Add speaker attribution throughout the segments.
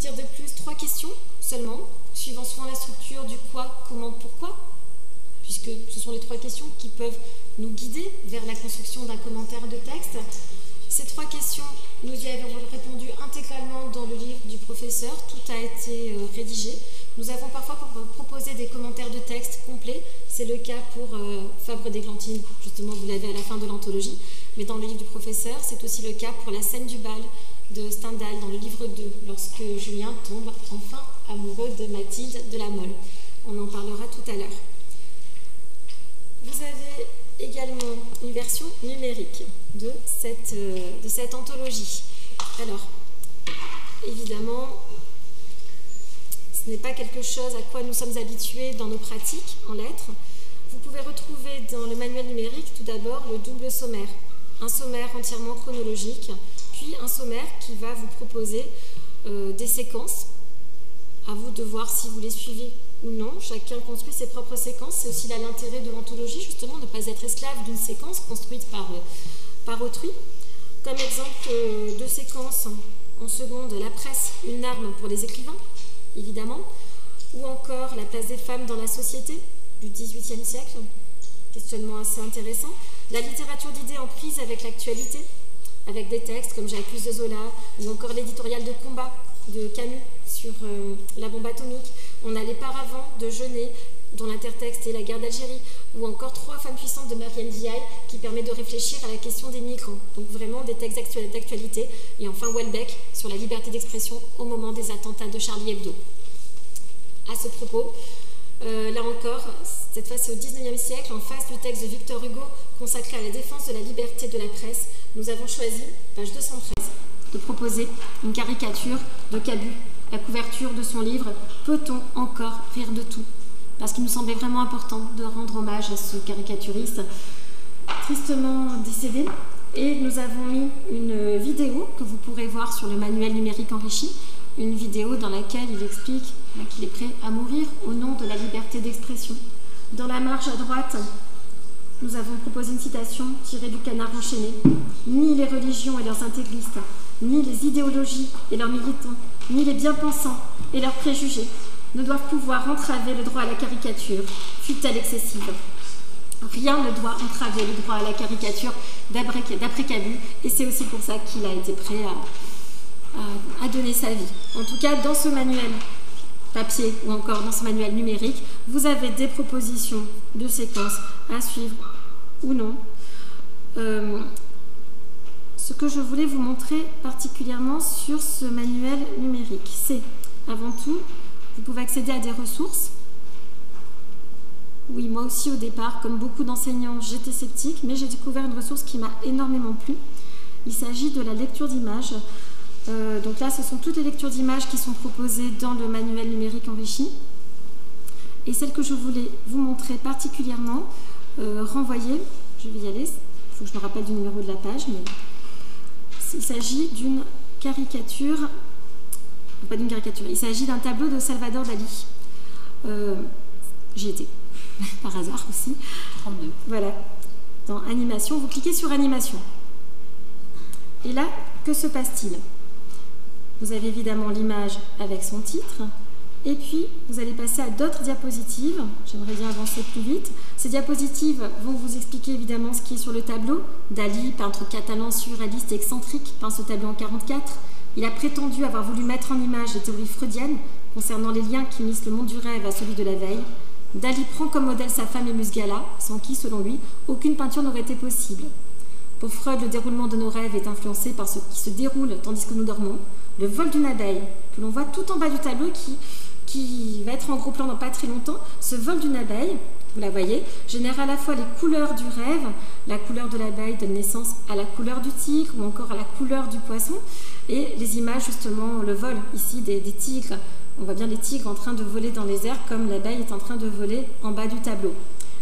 Speaker 1: dire de plus? 3 questions seulement, suivant souvent la structure du quoi, comment, pourquoi, puisque ce sont les 3 questions qui peuvent nous guider vers la construction d'un commentaire de texte. Ces 3 questions, nous y avons répondu intégralement dans le livre du professeur, tout a été rédigé. Nous avons parfois proposé des commentaires de texte complets, c'est le cas pour Fabre d'Églantine, justement vous l'avez à la fin de l'anthologie, mais dans le livre du professeur, c'est aussi le cas pour la scène du bal de Stendhal dans le livre 2, lorsque Julien tombe enfin amoureux de Mathilde de la Mole. On en parlera tout à l'heure. Vous avez également une version numérique de cette anthologie. Alors, évidemment, ce n'est pas quelque chose à quoi nous sommes habitués dans nos pratiques en lettres. Vous pouvez retrouver dans le manuel numérique tout d'abord le double sommaire. Un sommaire entièrement chronologique, puis un sommaire qui va vous proposer des séquences. À vous de voir si vous les suivez ou non. Chacun construit ses propres séquences. C'est aussi là l'intérêt de l'anthologie, justement, ne pas être esclave d'une séquence construite par autrui. Comme exemple de séquence en seconde, la presse, une arme pour les écrivains, évidemment, ou encore la place des femmes dans la société du XVIIIe siècle, questionnement assez intéressant. La littérature d'idées en prise avec l'actualité, avec des textes comme J'accuse de Zola, ou encore l'éditorial de combat de Camus sur la bombe atomique. On a Les Paravents de Genet, dont l'intertexte est la guerre d'Algérie, ou encore 3 femmes puissantes de Marianne Viaille, qui permet de réfléchir à la question des migrants. Donc vraiment des textes d'actualité. Et enfin Houellebecq sur la liberté d'expression au moment des attentats de Charlie Hebdo. À ce propos, là encore, cette fois c'est au XIXe siècle, en face du texte de Victor Hugo consacré à la défense de la liberté de la presse, nous avons choisi, page 213, de proposer une caricature de Cabu, la couverture de son livre « Peut-on encore rire de tout ?» Parce qu'il nous semblait vraiment important de rendre hommage à ce caricaturiste tristement décédé. Et nous avons mis une vidéo que vous pourrez voir sur le manuel numérique enrichi, une vidéo dans laquelle il explique qu'il est prêt à mourir au nom de la liberté d'expression. Dans la marge à droite, nous avons proposé une citation tirée du Canard enchaîné. « Ni les religions et leurs intégristes, ni les idéologies et leurs militants, ni les bien-pensants et leurs préjugés ne doivent pouvoir entraver le droit à la caricature, fût-elle excessive. Rien ne doit entraver le droit à la caricature d'après Cabu, et c'est aussi pour ça qu'il a été prêt à donner sa vie. En tout cas, dans ce manuel papier ou encore dans ce manuel numérique, vous avez des propositions de séquences à suivre ou non. Ce que je voulais vous montrer particulièrement sur ce manuel numérique, c'est avant tout, vous pouvez accéder à des ressources. Oui, moi aussi au départ, comme beaucoup d'enseignants, j'étais sceptique, mais j'ai découvert une ressource qui m'a énormément plu. Il s'agit de la lecture d'images. Donc là, ce sont toutes les lectures d'images qui sont proposées dans le manuel numérique enrichi. Et celle que je voulais vous montrer particulièrement, renvoyer, je vais y aller, il faut que je me rappelle du numéro de la page, mais il s'agit d'une caricature, pas d'une caricature, il s'agit d'un tableau de Salvador Dali. J'y étais, par hasard aussi. 32. Voilà, dans animation, vous cliquez sur animation. Et là, que se passe-t-il? Vous avez évidemment l'image avec son titre, et puis vous allez passer à d'autres diapositives. J'aimerais bien avancer plus vite. Ces diapositives vont vous expliquer évidemment ce qui est sur le tableau. Dali, peintre catalan surréaliste et excentrique, peint ce tableau en 1944. Il a prétendu avoir voulu mettre en image les théories freudiennes concernant les liens qui unissent le monde du rêve à celui de la veille. Dali prend comme modèle sa femme Emus Gala, sans qui, selon lui, aucune peinture n'aurait été possible. Pour Freud, le déroulement de nos rêves est influencé par ce qui se déroule tandis que nous dormons. Le vol d'une abeille, que l'on voit tout en bas du tableau, qui va être en gros plan dans pas très longtemps, ce vol d'une abeille, vous la voyez, génère à la fois les couleurs du rêve, la couleur de l'abeille donne naissance à la couleur du tigre ou encore à la couleur du poisson, et les images justement, le vol ici des tigres, on voit bien les tigres en train de voler dans les airs comme l'abeille est en train de voler en bas du tableau.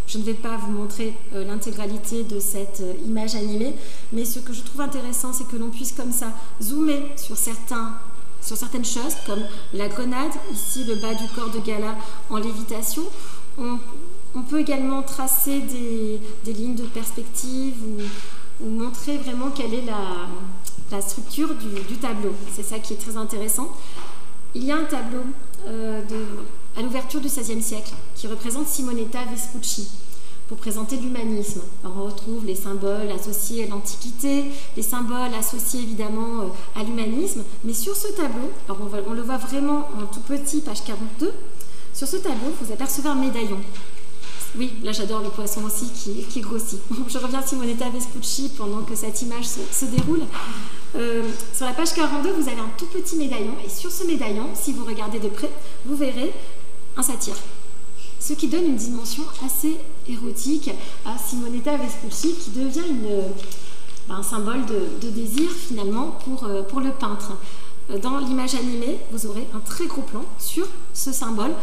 Speaker 1: Je ne vais pas vous montrer l'intégralité de cette image animée, mais ce que je trouve intéressant, c'est que l'on puisse comme ça zoomer sur certaines choses, comme la grenade, ici le bas du corps de Gala en lévitation. On peut également tracer des lignes de perspective ou montrer vraiment quelle est la structure du tableau. C'est ça qui est très intéressant. Il y a un tableau à l'ouverture du XVIe siècle qui représente Simonetta Vespucci pour présenter l'humanisme. On retrouve les symboles associés à l'Antiquité, les symboles associés évidemment à l'humanisme, mais sur ce tableau, alors on le voit vraiment en tout petit, page 42, sur ce tableau, vous apercevez un médaillon. Oui, là j'adore le poisson aussi qui grossit. Je reviens à Simonetta Vespucci pendant que cette image se déroule. Sur la page 42, vous avez un tout petit médaillon, et sur ce médaillon, si vous regardez de près, vous verrez un satyre. Ce qui donne une dimension assez érotique à Simonetta Vespucci, qui devient un symbole de désir finalement pour le peintre. Dans l'image animée, vous aurez un très gros plan sur ce symbole,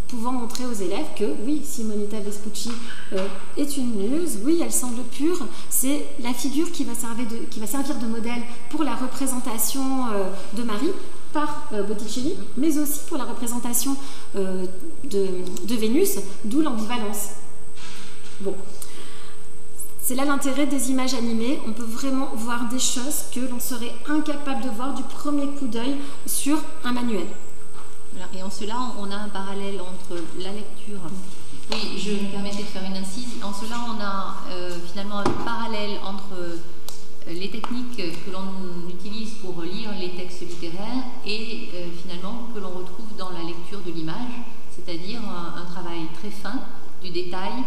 Speaker 1: pouvant montrer aux élèves que oui, Simonetta Vespucci est une muse, oui, elle semble pure, c'est la figure qui va servir de modèle pour la représentation de Marie par Botticelli, mais aussi pour la représentation de Vénus, d'où l'ambivalence. Bon, c'est là l'intérêt des images animées, on peut vraiment voir des choses que l'on serait incapable de voir du premier coup d'œil sur un manuel.
Speaker 2: Voilà. Et en cela, on a un parallèle entre la lecture. Oui, je me permettais de faire une incise. En cela, on a finalement un parallèle entre les techniques que l'on utilise pour lire les textes littéraires et finalement que l'on retrouve dans la lecture de l'image, c'est-à-dire un travail très fin du détail,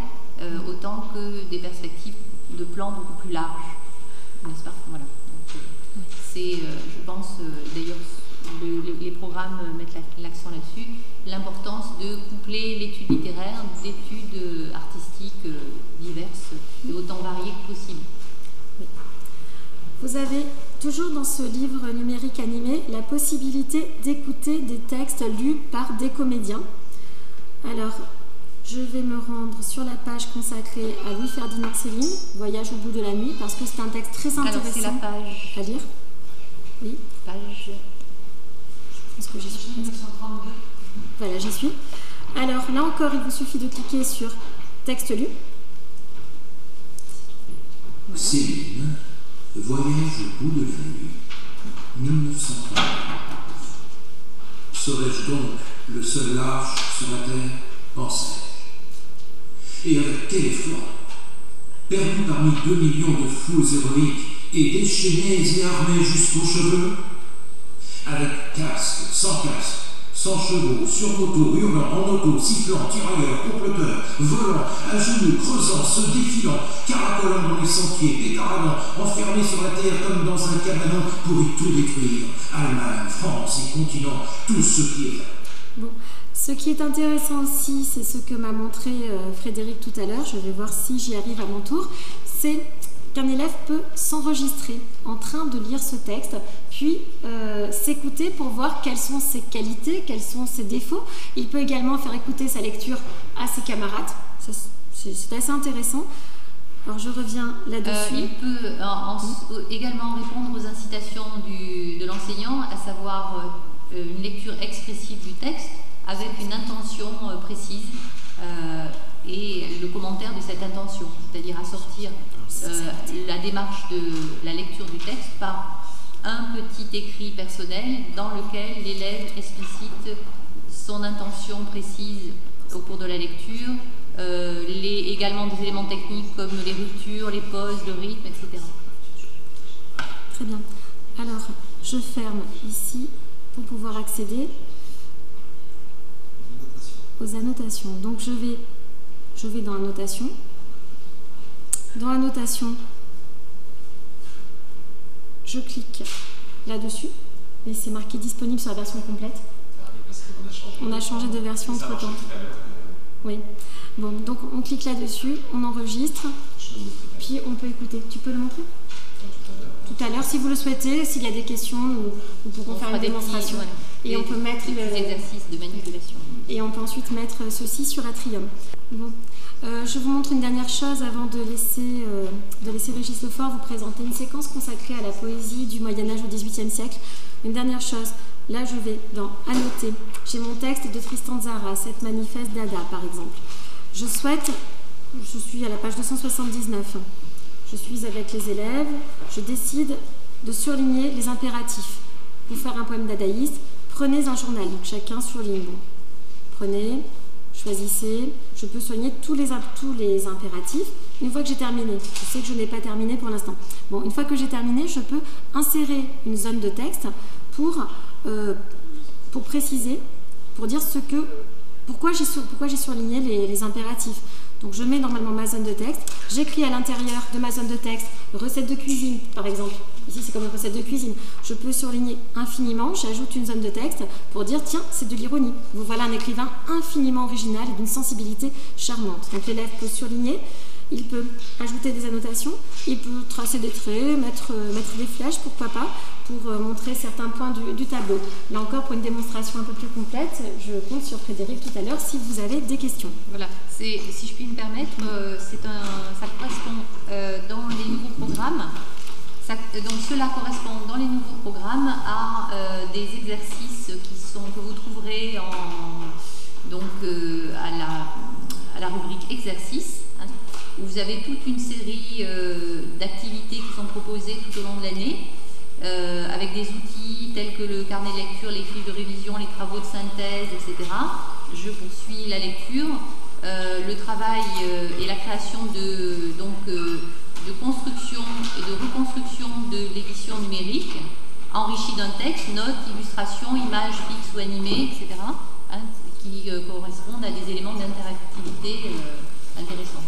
Speaker 2: autant que des perspectives de plans beaucoup plus larges. N'est-ce pas? Voilà. C'est, je pense, d'ailleurs, les programmes mettent l'accent là-dessus, l'importance de coupler l'étude littéraire d'études artistiques diverses et autant variées que possible.
Speaker 1: Oui. Vous avez toujours dans ce livre numérique animé la possibilité d'écouter des textes lus par des comédiens. Alors, je vais me rendre sur la page consacrée à Louis-Ferdinand Céline, Voyage au bout de la nuit, parce que c'est un texte très intéressant.
Speaker 2: Alors, c'est la page
Speaker 1: à lire. Oui.
Speaker 2: Page.
Speaker 1: Est-ce que j'y suis?
Speaker 2: 1932.
Speaker 1: Voilà, j'y suis. Alors, là encore, il vous suffit de cliquer sur texte lu.
Speaker 3: Voilà. Céline, Voyage au bout de la nuit, 1930. Serais-je donc le seul lâche sur la terre, pensais-je. Et avec quel effort, perdu parmi 2 millions de fous héroïques et déchaînés et armés jusqu'aux cheveux, avec casque, sans chevaux, sur moto, hurlant, en auto, sifflant, tirailleurs, comploteurs, volant, à genoux, creusant, se défilant, caracolant dans les sentiers, pétaradant, enfermés sur la terre comme dans un cabanon pour y tout détruire. Allemagne, France et continent, tout ce qui est vrai.
Speaker 1: Bon. Ce qui est intéressant aussi, c'est ce que m'a montré Frédéric tout à l'heure, je vais voir si j'y arrive à mon tour, c'est qu'un élève peut s'enregistrer en train de lire ce texte, puis s'écouter pour voir quelles sont ses qualités, quels sont ses défauts. Il peut également faire écouter sa lecture à ses camarades, c'est assez intéressant. Alors je reviens là-dessus.
Speaker 2: Il peut également répondre aux incitations de l'enseignant, à savoir une lecture expressive du texte avec une intention précise et le commentaire de cette intention, c'est-à-dire assortir la démarche de la lecture du texte par un petit écrit personnel dans lequel l'élève explicite son intention précise au cours de la lecture, également des éléments techniques comme les ruptures, les pauses, le rythme, etc.
Speaker 1: Très bien. Alors, je ferme ici pour pouvoir accéder aux annotations. Donc, je vais dans Annotations. Dans Annotations, je clique là-dessus et c'est marqué disponible sur la version complète. On a changé de version entre-temps. Oui. Bon, donc on clique là-dessus, on enregistre, puis on peut écouter. Tu peux le montrer ? Tout à l'heure, si vous le souhaitez, s'il y a des questions, nous pourrons faire une démonstration. Et on peut mettre
Speaker 2: des exercices de manipulation.
Speaker 1: Et on peut ensuite mettre ceci sur Atrium. Bon. Je vous montre une dernière chose avant de laisser Régis Lefort vous présenter une séquence consacrée à la poésie du Moyen-Âge au XVIIIe siècle. Une dernière chose, là je vais dans Annoter. J'ai mon texte de Tristan Tzara, Cette manifeste d'Ada par exemple. Je suis à la page 279. Je suis avec les élèves, je décide de surligner les impératifs. Pour faire un poème dadaïste, prenez un journal, donc chacun surligne. Bon. Prenez, choisissez, je peux soigner tous les impératifs. Une fois que j'ai terminé, je sais que je n'ai pas terminé pour l'instant. Bon, une fois que j'ai terminé, je peux insérer une zone de texte pour préciser, pour dire pourquoi j'ai surligné les impératifs. Donc je mets normalement ma zone de texte, j'écris à l'intérieur de ma zone de texte recette de cuisine par exemple. Ici c'est comme une recette de cuisine. Je peux surligner infiniment, j'ajoute une zone de texte pour dire tiens c'est de l'ironie. Vous voilà un écrivain infiniment original et d'une sensibilité charmante. Donc l'élève peut surligner, il peut ajouter des annotations, il peut tracer des traits, mettre des flèches pourquoi pas, pour montrer certains points du tableau. Là encore, pour une démonstration un peu plus complète, je compte sur Frédéric tout à l'heure si vous avez des questions.
Speaker 2: Voilà, si je puis me permettre, ça correspond dans les nouveaux programmes. Donc cela correspond dans les nouveaux programmes à des exercices que vous trouverez à la rubrique exercices, hein, où vous avez toute une série d'activités qui sont proposées tout au long de l'année. Avec des outils tels que le carnet de lecture, les fiches de révision, les travaux de synthèse, etc. Je poursuis la lecture, le travail et la création de construction et de reconstruction de l'édition numérique, enrichie d'un texte, notes, illustrations, images fixes ou animées, etc., hein, qui correspondent à des éléments d'interactivité intéressants.